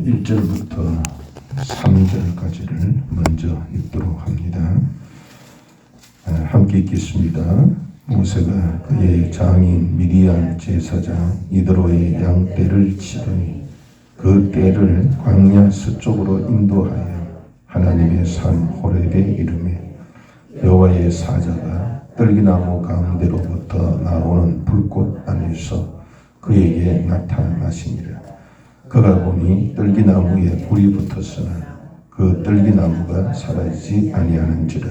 1절부터 3절까지를 먼저 읽도록 합니다. 함께 읽겠습니다. 모세가 그의 장인 미디안 제사장 이드로의 양떼를 치더니 그 떼를 광야 서쪽으로 인도하여 하나님의 산 호렙에 이르매 여호와의 사자가 떨기나무 가운데로부터 나오는 불꽃 안에서 그에게 나타나시니라. 그가 보니 떨기나무에 불이 붙었으나 그 떨기나무가 사라지지 아니하는지라.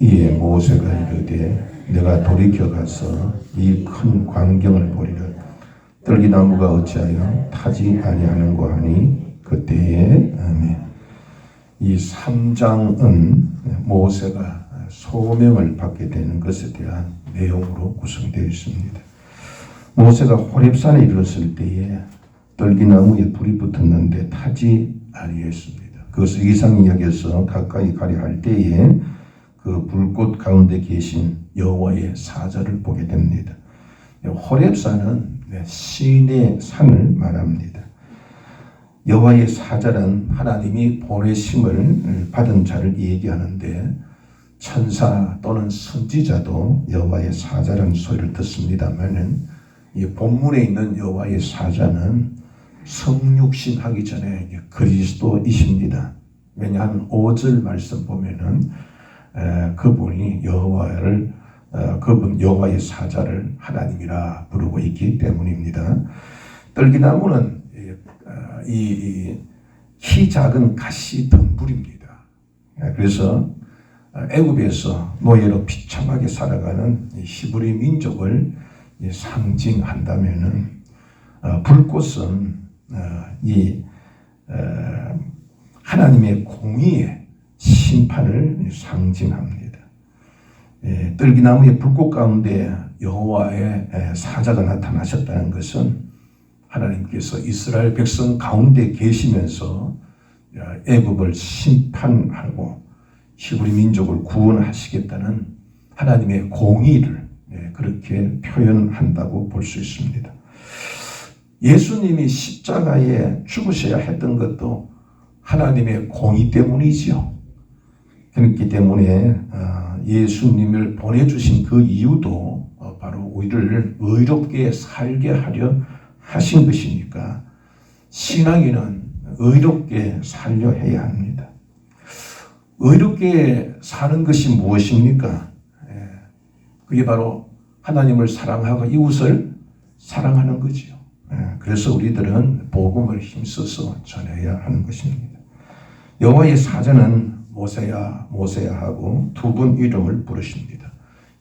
이에 모세가 이르되 내가 돌이켜 가서 이 큰 광경을 보리라. 떨기나무가 어찌하여 타지 아니하는고 하니 그때에 아멘. 이 3장은 모세가 소명을 받게 되는 것에 대한 내용으로 구성되어 있습니다. 모세가 호렙산에 이르렀을 때에 떨기나무에 불이 붙었는데 타지 아니했습니다. 그것을 이상 이야기해서 가까이 가려 할 때에 그 불꽃 가운데 계신 여호와의 사자를 보게 됩니다. 호렙산은 신의 산을 말합니다. 여호와의 사자는 하나님이 보내심을 받은 자를 얘기하는데 천사 또는 선지자도 여호와의 사자라는 소리를 듣습니다만은 이 본문에 있는 여호와의 사자는 성육신 하기 전에 그리스도이십니다. 왜냐하면 5절 말씀 보면은 그분이 그분 여호와의 사자를 하나님이라 부르고 있기 때문입니다. 떨기나무는 이 키 작은 가시 덩굴입니다. 그래서 애굽에서 노예로 비참하게 살아가는 히브리 민족을 상징한다면은 불꽃은 하나님의 공의의 심판을 상징합니다. 떨기나무의 불꽃 가운데 여호와의 사자가 나타나셨다는 것은 하나님께서 이스라엘 백성 가운데 계시면서 애굽을 심판하고 히브리 민족을 구원하시겠다는 하나님의 공의를 그렇게 표현한다고 볼 수 있습니다. 예수님이 십자가에 죽으셔야 했던 것도 하나님의 공의 때문이지요. 그렇기 때문에 예수님을 보내주신 그 이유도 바로 우리를 의롭게 살게 하려 하신 것이니까 신앙인은 의롭게 살려 해야 합니다. 의롭게 사는 것이 무엇입니까? 그게 바로 하나님을 사랑하고 이웃을 사랑하는 거지요. 그래서 우리들은 복음을 힘써서 전해야 하는 것입니다. 여호와의 사자는 모세야 모세야 하고 두 분 이름을 부르십니다.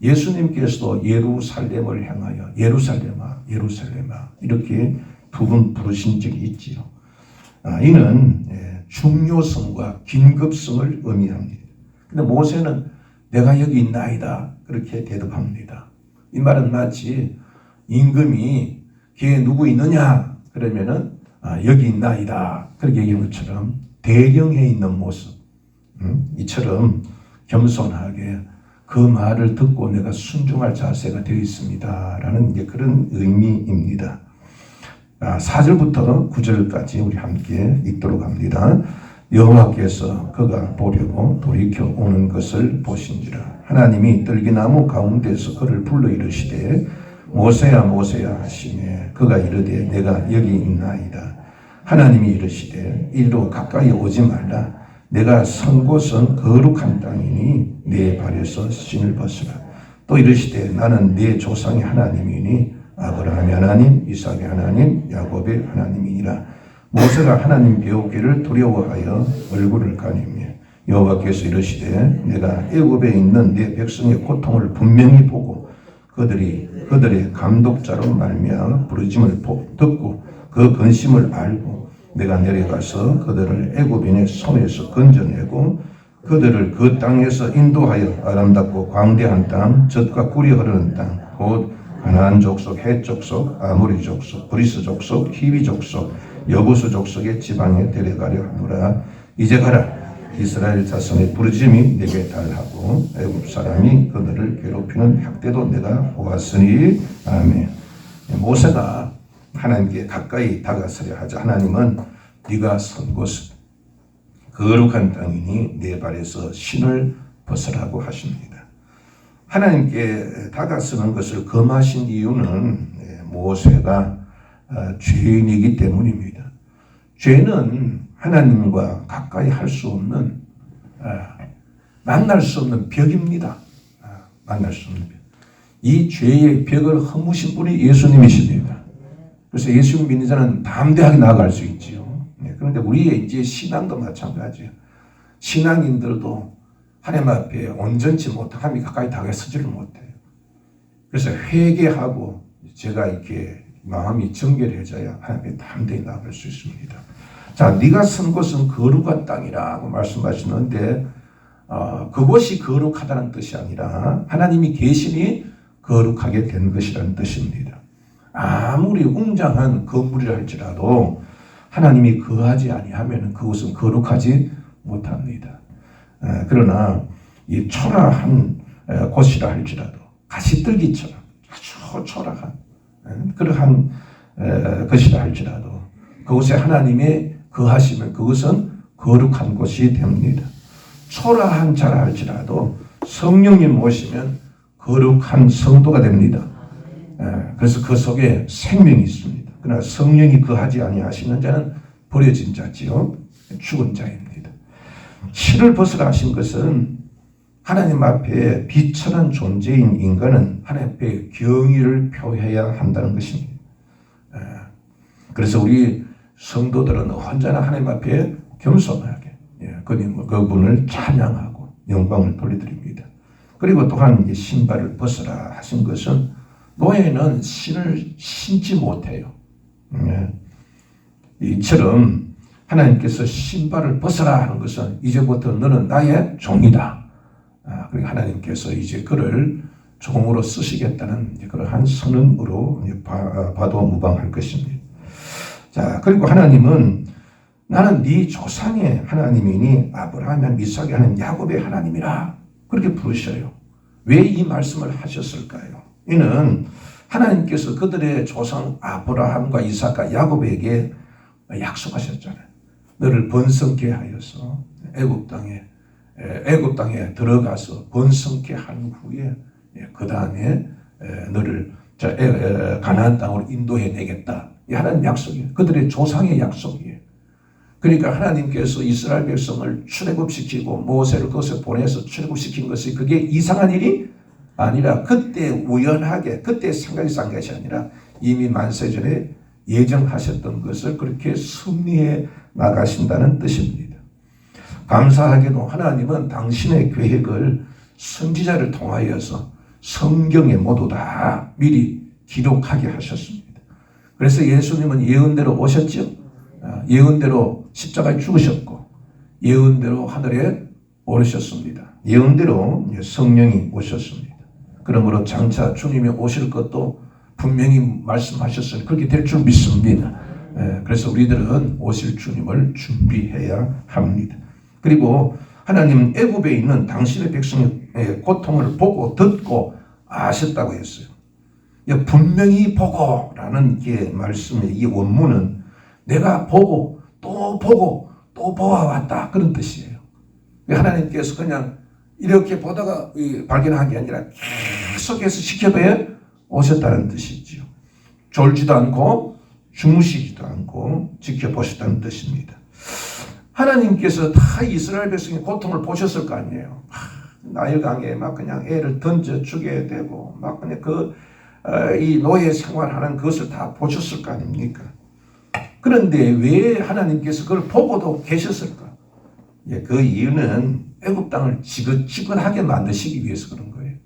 예수님께서도 예루살렘을 향하여 예루살렘아 예루살렘아 이렇게 두 분 부르신 적이 있지요. 이는 중요성과 긴급성을 의미합니다. 근데 모세는 내가 여기 있나이다 그렇게 대답합니다. 이 말은 마치 임금이 걔 누구 있느냐 그러면은 여기 있나이다 그렇게 얘기하는 것처럼 대령해 있는 모습 이처럼 겸손하게 그 말을 듣고 내가 순종할 자세가 되어 있습니다 라는 그런 의미입니다. 4절부터 9절까지 우리 함께 읽도록 합니다. 여호와께서 그가 보려고 돌이켜 오는 것을 보신지라. 하나님이 떨기나무 가운데서 그를 불러 이르시되 모세야 모세야 하시매 그가 이르되 내가 여기 있나이다. 하나님이 이르시되 이리로 가까이 오지 말라. 내가 선 곳은 거룩한 땅이니 내 발에서 신을 벗으라. 또 이르시되 나는 네 조상의 하나님이니 아브라함의 하나님, 이삭의 하나님, 야곱의 하나님이니라. 모세가 하나님 배우기를 두려워하여 얼굴을 가리며 여호와께서 이르시되 내가 애굽에 있는 네 백성의 고통을 분명히 보고 그들의 감독자로 말미암아 부르짐을 듣고 그 근심을 알고 내가 내려가서 그들을 애굽인의 손에서 건져내고 그들을 그 땅에서 인도하여 아름답고 광대한 땅, 젖과 꿀이 흐르는 땅, 곧 가나안 족속, 헷 족속, 아모리 족속, 브리스 족속, 히위 족속, 여부수 족속의 지방에 데려가려 하노라. 이제 가라. 이스라엘 자손의 부르짐이 내게 달하고 애굽 사람이 그들을 괴롭히는 학대도 내가 보았으니 아멘. 모세가 하나님께 가까이 다가서려 하자 하나님은 네가 선 곳은 거룩한 땅이니 내 발에서 신을 벗으라고 하십니다. 하나님께 다가서는 것을 금하신 이유는 모세가 죄인이기 때문입니다. 죄는 하나님과 가까이 할 수 없는, 만날 수 없는 벽입니다. 만날 수 없는 벽. 이 죄의 벽을 허무신 분이 예수님이십니다. 그래서 예수님 믿는 자는 담대하게 나아갈 수 있지요. 그런데 우리의 이제 신앙도 마찬가지예요. 신앙인들도 하나님 앞에 온전치 못하고 하나님 가까이 다가서지를 못해요. 그래서 회개하고 제가 이렇게 마음이 정결해져야 하나님께 담대히 나아갈 수 있습니다. 자, 네가 선 곳은 거룩한 땅이라고 말씀하시는데 그곳이 거룩하다는 뜻이 아니라 하나님이 계시니 거룩하게 된 것이라는 뜻입니다. 아무리 웅장한 건물이라 할지라도 하나님이 거하지 아니하면 그곳은 거룩하지 못합니다. 그러나 이 초라한 곳이라 할지라도 가시떨기처럼 아주 초라한 그러한 것이라 할지라도 그곳에 하나님의 거하시면 그것은 거룩한 곳이 됩니다. 초라한 자라 할지라도 성령님 오시면 거룩한 성도가 됩니다. 그래서 그 속에 생명이 있습니다. 그러나 성령이 거하지 아니하시는 자는 버려진 자지요. 죽은 자입니다. 실을 벗으라 하신 것은 하나님 앞에 비천한 존재인 인간은 하나님 앞에 경의를 표해야 한다는 것입니다. 그래서 우리 성도들은 언제나 하나님 앞에 겸손하게 그분을 찬양하고 영광을 돌려드립니다. 그리고 또한 신발을 벗으라 하신 것은 노예는 신을 신지 못해요. 이처럼 하나님께서 신발을 벗으라 하는 것은 이제부터 너는 나의 종이다. 그리고 하나님께서 이제 그를 종으로 쓰시겠다는 그러한 선언으로 봐도 무방할 것입니다. 자, 그리고 하나님은 나는 네 조상의 하나님이니 아브라함의 이삭의 하나님 야곱의 하나님이라 그렇게 부르셔요. 왜 이 말씀을 하셨을까요? 이는 하나님께서 그들의 조상 아브라함과 이삭과 야곱에게 약속하셨잖아요. 너를 번성케 하여서 애굽 땅에 들어가서 번성케 한 후에 그 다음에 너를 가나안 땅으로 인도해 내겠다. 이 하나님 약속이에요. 그들의 조상의 약속이에요. 그러니까 하나님께서 이스라엘 백성을 출애굽시키고 모세를 그것에 보내서 출애굽시킨 것이 그게 이상한 일이 아니라 그때 우연하게 그때 생각이 산 것이 아니라 이미 만세전에 예정하셨던 것을 그렇게 승리해 나가신다는 뜻입니다. 감사하게도 하나님은 당신의 계획을 선지자를 통하여서 성경에 모두 다 미리 기록하게 하셨습니다. 그래서 예수님은 예언대로 오셨죠. 예언대로 십자가에 죽으셨고 예언대로 하늘에 오르셨습니다. 예언대로 성령이 오셨습니다. 그러므로 장차 주님이 오실 것도 분명히 말씀하셨으니 그렇게 될 줄 믿습니다. 그래서 우리들은 오실 주님을 준비해야 합니다. 그리고 하나님은 애굽에 있는 당신의 백성의 고통을 보고 듣고 아셨다고 했어요. 분명히 보고라는 게 말씀의 이 원문은 내가 보고 또 보아왔다 그런 뜻이에요. 하나님께서 그냥 이렇게 보다가 발견한 게 아니라 계속해서 지켜봐야 오셨다는 뜻이지요. 졸지도 않고 주무시지도 않고 지켜보셨다는 뜻입니다. 하나님께서 다 이스라엘 백성의 고통을 보셨을 거 아니에요. 나일강에 막 그냥 애를 던져 죽여야 되고 막 그냥 이 노예 생활하는 것을 다 보셨을 거 아닙니까? 그런데 왜 하나님께서 그걸 보고도 계셨을까? 그 이유는 애굽 땅을 지긋지긋하게 만드시기 위해서 그런 거예요.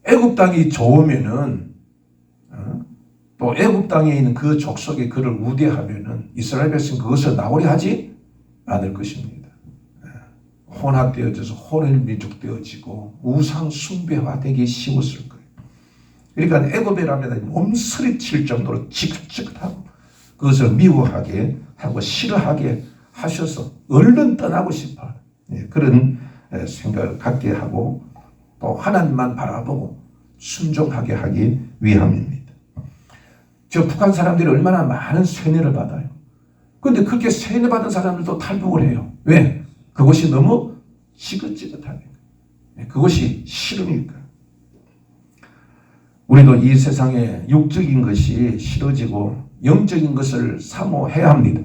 애굽 땅이 좋으면은 또 애굽 땅에 있는 그 족속이 그를 우대하면은 이스라엘 백성 그것을 나오려 하지 않을 것입니다. 혼합되어져서 혼혈민족 되어지고 우상 숭배화되기 쉬웠을 거예요. 그러니까 애굽이라면 몸서리칠 정도로 지긋지긋하고 그것을 미워하게 하고 싫어하게 하셔서 얼른 떠나고 싶어 그런 생각을 갖게 하고 또 하나님만 바라보고 순종하게 하기 위함입니다. 저 북한 사람들이 얼마나 많은 세뇌를 받아요. 그런데 그렇게 세뇌받은 사람들도 탈북을 해요. 왜? 그것이 너무 지긋지긋하니까. 그것이 싫으니까. 우리도 이 세상에 육적인 것이 싫어지고 영적인 것을 사모해야 합니다.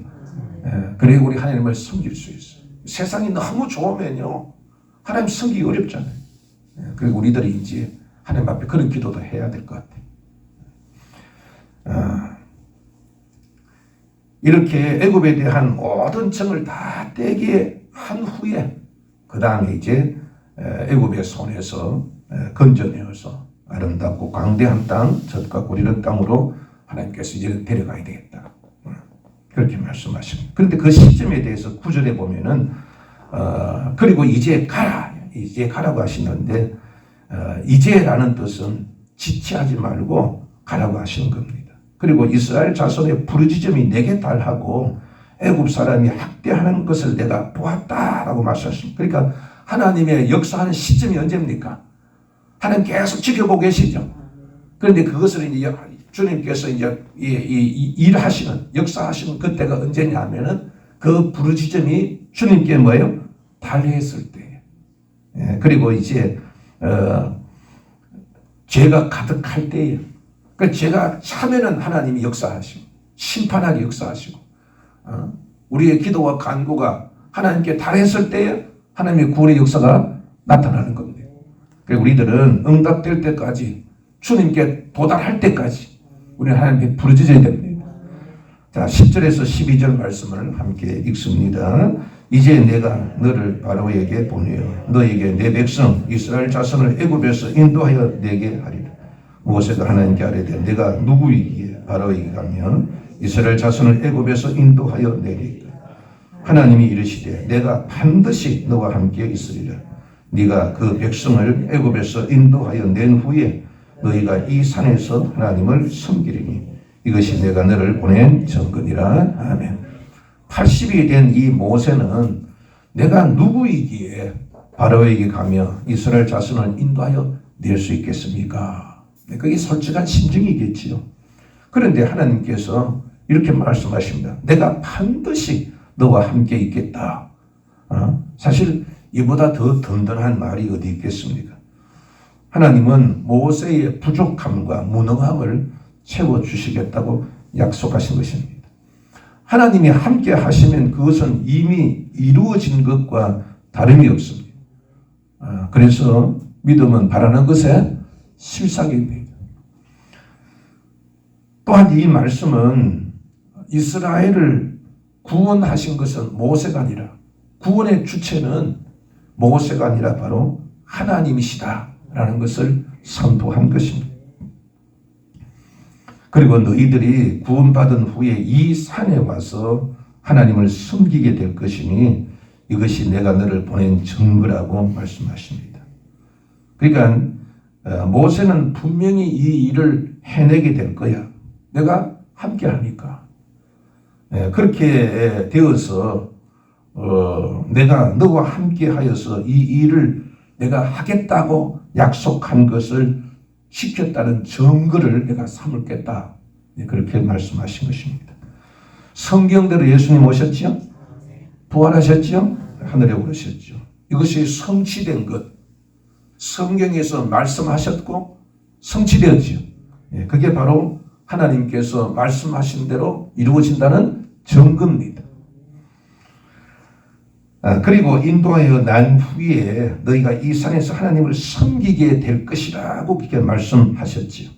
그래야 우리 하나님을 섬길 수 있어요. 세상이 너무 좋으면요, 하나님 섬기기 어렵잖아요. 그리고 우리들이 이제 하나님 앞에 그런 기도도 해야 될 것 같아요. 이렇게 애굽에 대한 모든 정을 다 떼게 한 후에 그 다음에 이제 애굽의 손에서 건져내어서 아름답고 광대한 땅, 젖과 꿀이는 땅으로 하나님께서 이제 데려가야 되겠다. 그렇게 말씀하십니다. 그런데 그 시점에 대해서 구절에 보면은 그리고 이제 가라, 이제 가라고 하시는데 이제라는 뜻은 지체하지 말고 가라고 하시는 겁니다. 그리고 이스라엘 자손의 부르짖음이 내게 달하고 애굽 사람이 학대하는 것을 내가 보았다라고 말씀하십니다. 그러니까 하나님의 역사하는 시점이 언제입니까? 하나님 계속 지켜보고 계시죠. 그런데 그것을 이제 주님께서 이제 일하시는, 역사하시는 그때가 언제냐 하면은 그 부르짖음이 주님께 뭐예요? 달했을 때예요. 그리고 이제 죄가 가득할 때예요. 그러니까 죄가 차면은 하나님이 역사하시고 심판하게 역사하시고 우리의 기도와 간구가 하나님께 달했을 때에 하나님의 구원의 역사가 나타나는 겁니다. 그래서 우리들은 응답될 때까지 주님께 도달할 때까지 우리는 하나님께 부르짖어야 됩니다. 자, 10절에서 12절 말씀을 함께 읽습니다. 이제 내가 너를 바로에게 보내어 너에게 내 백성 이스라엘 자손을 애굽에서 인도하여 내게 하리라. 모세가 하나님께 아뢰되 내가 누구이기에 바로에게 가며 이스라엘 자손을 애굽에서 인도하여 내리까. 하나님이 이르시되 내가 반드시 너와 함께 있으리라. 네가 그 백성을 애굽에서 인도하여 낸 후에 너희가 이 산에서 하나님을 섬기리니 이것이 내가 너를 보낸 증거니라. 아멘. 80이 된 이 모세는 내가 누구이기에 바로에게 가며 이스라엘 자손을 인도하여 낼 수 있겠습니까? 그게 솔직한 심정이겠지요. 그런데 하나님께서 이렇게 말씀하십니다. 내가 반드시 너와 함께 있겠다. 사실 이보다 더 든든한 말이 어디 있겠습니까? 하나님은 모세의 부족함과 무능함을 채워주시겠다고 약속하신 것입니다. 하나님이 함께 하시면 그것은 이미 이루어진 것과 다름이 없습니다. 그래서 믿음은 바라는 것에 실상입니다. 또한 이 말씀은 이스라엘을 구원하신 것은 모세가 아니라 구원의 주체는 모세가 아니라 바로 하나님이시다라는 것을 선포한 것입니다. 그리고 너희들이 구원받은 후에 이 산에 와서 하나님을 섬기게 될 것이니 이것이 내가 너를 보낸 증거라고 말씀하십니다. 그러니까 모세는 분명히 이 일을 해내게 될 거야. 내가 함께 하니까. 그렇게 되어서 내가 너와 함께 하여서 이 일을 내가 하겠다고 약속한 것을 시켰다는 증거를 내가 삼을겠다. 그렇게 말씀하신 것입니다. 성경대로 예수님 오셨지요? 부활하셨지요? 하늘에 오르셨죠. 이것이 성취된 것. 성경에서 말씀하셨고 성취되었지요. 그게 바로 하나님께서 말씀하신 대로 이루어진다는 증거입니다. 그리고 인도하여 난 후에 너희가 이 산에서 하나님을 섬기게 될 것이라고 그렇게 말씀하셨지요.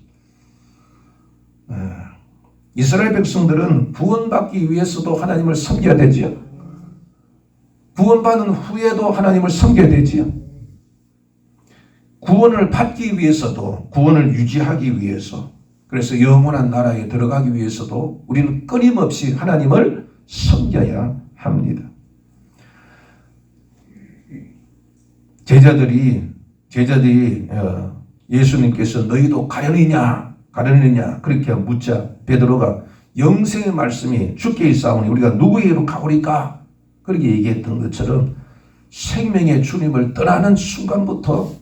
이스라엘 백성들은 구원받기 위해서도 하나님을 섬겨야 되지요. 구원받은 후에도 하나님을 섬겨야 되지요. 구원을 받기 위해서도, 구원을 유지하기 위해서, 그래서 영원한 나라에 들어가기 위해서도 우리는 끊임없이 하나님을 섬겨야 합니다. 제자들이 예수님께서 너희도 가려느냐 그렇게 묻자 베드로가 영생의 말씀이 주께 있사오니 우리가 누구에게로 가오리까 그렇게 얘기했던 것처럼 생명의 주님을 떠나는 순간부터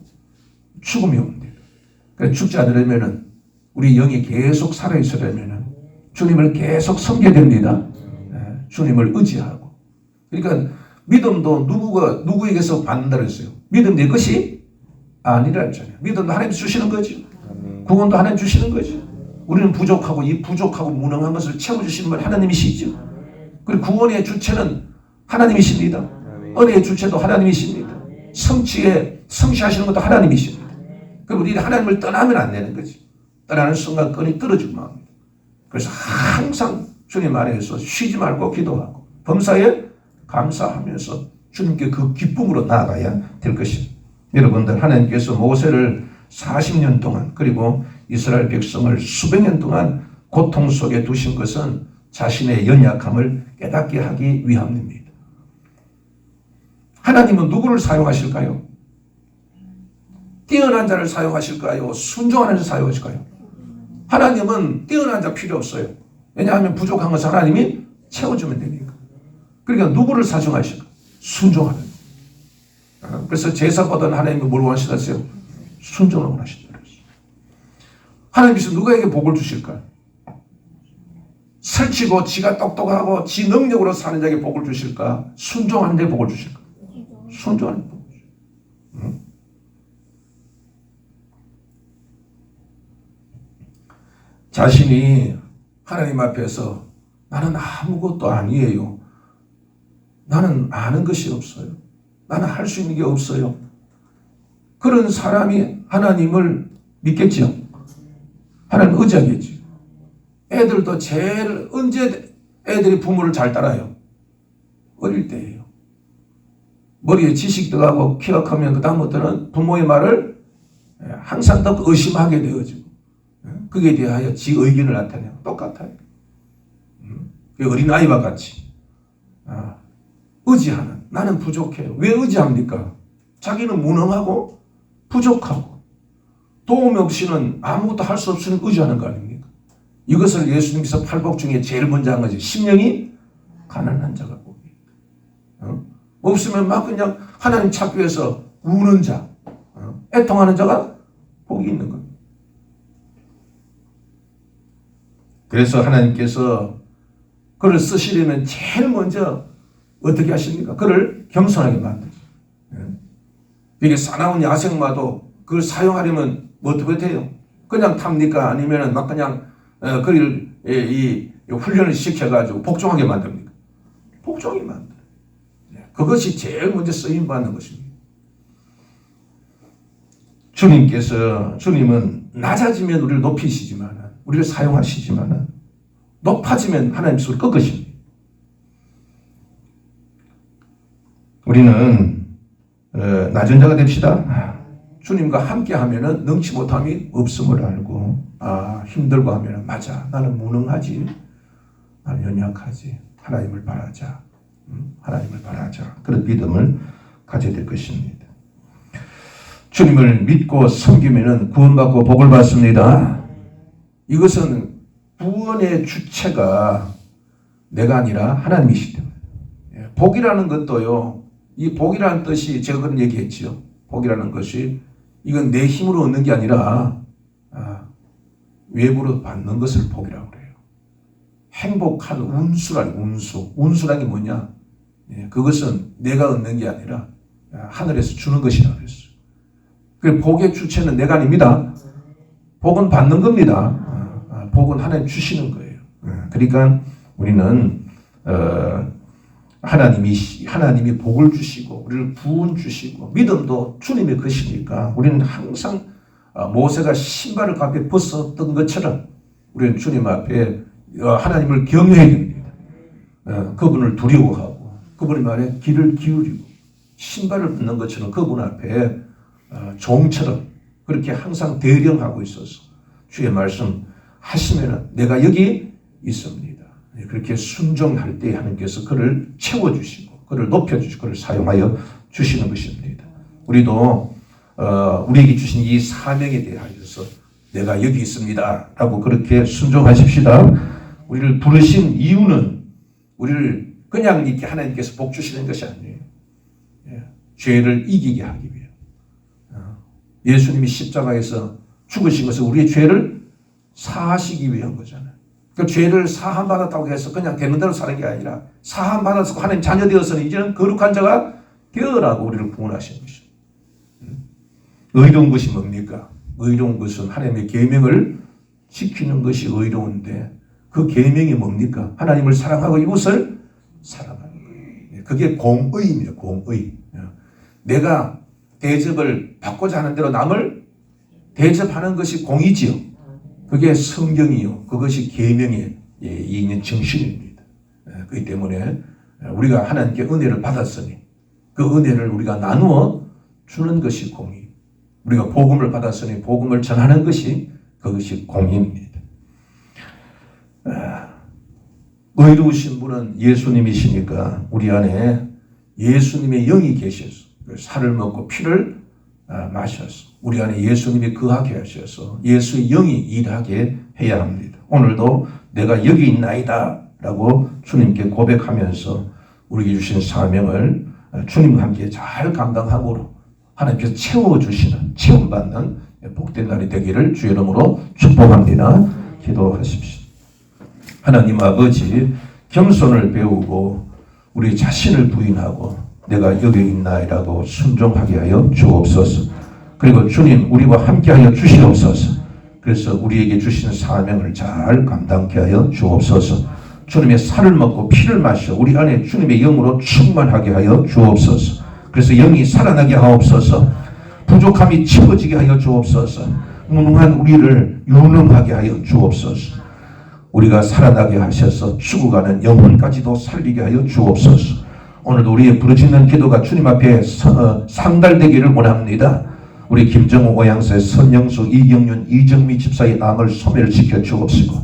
죽음이 옵니다. 그래서 죽지 않으려면 우리 영이 계속 살아있으려면 주님을 계속 섬겨야 됩니다. 주님을 의지하고. 그러니까 믿음도 누구에게서 받는다 그랬어요. 믿음 내 것이 아니라 했잖아요. 믿음도 하나님 주시는 거지. 구원도 하나님 주시는 거지. 우리는 부족하고 이 부족하고 무능한 것을 채워주시는 분 하나님이시죠. 그리고 구원의 주체는 하나님이십니다. 은혜의 주체도 하나님이십니다. 성취하시는 것도 하나님이십니다. 그리고 우리 하나님을 떠나면 안 되는 거지. 떠나는 순간 끈이 떨어지고 맙니다. 그래서 항상 주님 안에서 쉬지 말고 기도하고 범사에 감사하면서 주님께 그 기쁨으로 나아가야 될 것입니다. 여러분들, 하나님께서 모세를 40년 동안 그리고 이스라엘 백성을 수백 년 동안 고통 속에 두신 것은 자신의 연약함을 깨닫게 하기 위함입니다. 하나님은 누구를 사용하실까요? 뛰어난 자를 사용하실까요? 순종하는 자를 사용하실까요? 하나님은 뛰어난 자 필요 없어요. 왜냐하면 부족한 것을 하나님이 채워주면 되니까. 그러니까 누구를 사용하실까? 순종하는. 그래서 제사보다는 하나님이 뭘 원하시겠어요? 순종을 원하신다. 하나님께서 누구에게 복을 주실까? 설치고 지가 똑똑하고 지 능력으로 사는 자에게 복을 주실까? 순종하는 데 복을 주실까? 순종하는 데 복을 주실까? 자신이 하나님 앞에서 나는 아무것도 아니에요. 나는 아는 것이 없어요. 나는 할 수 있는 게 없어요. 그런 사람이 하나님을 믿겠지요. 하나님 의지하겠지. 애들도 제일 언제 애들이 부모를 잘 따라요? 어릴 때예요. 머리에 지식 들어가고 키가 크면 그 다음부터는 부모의 말을 항상 더 의심하게 되어지고 그에 대하여 지 의견을 나타내고 똑같아요. 어린아이와 같이 의지하는. 나는 부족해요. 왜 의지합니까? 자기는 무능하고 부족하고 도움 없이는 아무것도 할 수 없으니 의지하는 거 아닙니까? 이것을 예수님께서 팔복 중에 제일 먼저 한 거지. 심령이 가난한 자가 복이. 없으면 막 그냥 하나님 찾기 위해서 우는 자, 애통하는 자가 복이 있는 겁니다. 그래서 하나님께서 그를 쓰시려면 제일 먼저 어떻게 하십니까? 그를 겸손하게 만들죠. 이게 사나운 야생마도 그걸 사용하려면 뭐 어떻게 돼요? 그냥 탑니까? 아니면 막 그냥 그를 이 훈련을 시켜가지고 복종하게 만듭니까? 복종하게 만들어요. 그것이 제일 먼저 쓰임받는 것입니다. 주님은 낮아지면 우리를 높이시지만, 우리를 사용하시지만, 높아지면 하나님 손을 꺾으십니다. 우리는 낮은 자가 됩시다. 주님과 함께 하면은 능치 못함이 없음을 알고, 힘들고 하면은 맞아. 나는 무능하지. 나는 연약하지. 하나님을 바라자. 하나님을 바라자. 그런 믿음을 가져야 될 것입니다. 주님을 믿고 섬기면은 구원받고 복을 받습니다. 이것은 구원의 주체가 내가 아니라 하나님이시기 때문에. 복이라는 것도요, 이 복이라는 뜻이 제가 그런 얘기했지요. 복이라는 것이 이건 내 힘으로 얻는 게 아니라 외부로 받는 것을 복이라고 그래요. 행복한 운수라니, 운수라는 게 뭐냐? 그것은 내가 얻는 게 아니라 하늘에서 주는 것이라고 그랬어요. 그 복의 주체는 내가 아닙니다. 복은 받는 겁니다. 복은 하나님 주시는 거예요. 그러니까 우리는 하나님이 복을 주시고 우리를 구원 주시고 믿음도 주님의 것이니까 우리는 항상 모세가 신발을 앞에 벗었던 것처럼 우리는 주님 앞에 하나님을 경외해야 됩니다. 그분을 두려워하고 그분의 말에 귀를 기울이고 신발을 벗는 것처럼 그분 앞에 종처럼 그렇게 항상 대령하고 있어서 주의 말씀 하시면 내가 여기 있습니다. 그렇게 순종할 때 하나님께서 그를 채워주시고 그를 높여주시고 그를 사용하여 주시는 것입니다. 우리도 우리에게 주신 이 사명에 대하여서 내가 여기 있습니다 라고 그렇게 순종하십시다. 우리를 부르신 이유는 우리를 그냥 이렇게 하나님께서 복 주시는 것이 아니에요. 죄를 이기게 하기 위해. 예수님이 십자가에서 죽으신 것은 우리의 죄를 사하시기 위한 거잖아요. 그 죄를 사함받았다고 해서 그냥 되는 대로 사는 게 아니라 사함받아서 하나님 자녀 되어서는 이제는 거룩한 자가 되어라고 우리를 구원하신 것입니다. 의로운 것이 뭡니까? 의로운 것은 하나님의 계명을 지키는 것이 의로운데 그 계명이 뭡니까? 하나님을 사랑하고 이웃을 사랑하는 거예요. 그게 공의입니다. 공의. 내가 대접을 받고자 하는 대로 남을 대접하는 것이 공의지요. 그게 성경이요. 그것이 계명의 있는 정신입니다. 그렇기 때문에 우리가 하나님께 은혜를 받았으니 그 은혜를 우리가 나누어 주는 것이 공의. 우리가 복음을 받았으니 복음을 전하는 것이 그것이 공의입니다. 의로우신 분은 예수님이시니까 우리 안에 예수님의 영이 계셔서 살을 먹고 피를 마셔서 우리 안에 예수님이 거하게 하셔서 예수의 영이 일하게 해야 합니다. 오늘도 내가 여기 있나이다 라고 주님께 고백하면서 우리에게 주신 사명을 주님과 함께 잘 감당하고 하나님께서 채워주시는 체험받는 복된 날이 되기를 주의 이름으로 축복합니다. 기도하십시오. 하나님 아버지, 겸손을 배우고 우리 자신을 부인하고 내가 여기 있나이라고 순종하게 하여 주옵소서. 그리고 주님 우리와 함께하여 주시옵소서. 그래서 우리에게 주시는 사명을 잘 감당케 하여 주옵소서. 주님의 살을 먹고 피를 마셔 우리 안에 주님의 영으로 충만하게 하여 주옵소서. 그래서 영이 살아나게 하옵소서. 부족함이 채워지게 하여 주옵소서. 무능한 우리를 유능하게 하여 주옵소서. 우리가 살아나게 하셔서 죽어가는 영혼까지도 살리게 하여 주옵소서. 오늘도 우리의 부르짖는 기도가 주님 앞에 상달되기를 원합니다. 우리 김정우 오양세, 선영수, 이경윤, 이정미 집사의 암을 소멸을 지켜 주옵시고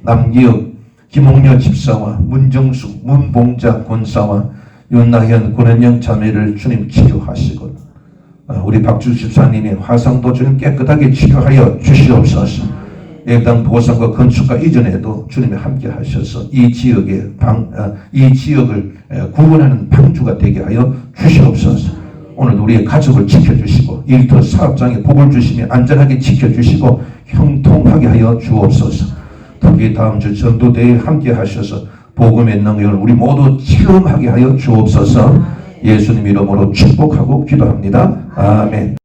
남기혁, 김홍려 집사와 문정수, 문봉자 권사와 윤나현, 권은영 자매를 주님 치료하시고 우리 박주 집사님의 화상도 주님 깨끗하게 치료하여 주시옵소서. 예당 보상과 건축과 이전에도 주님이 함께 하셔서 이 지역을 구원하는 방주가 되게 하여 주시옵소서. 오늘 우리의 가족을 지켜주시고 일터 사업장에 복을 주시며 안전하게 지켜주시고 형통하게 하여 주옵소서. 특히 다음 주 전도대에 함께 하셔서 복음의 능력을 우리 모두 체험하게 하여 주옵소서. 예수님 이름으로 축복하고 기도합니다. 아멘.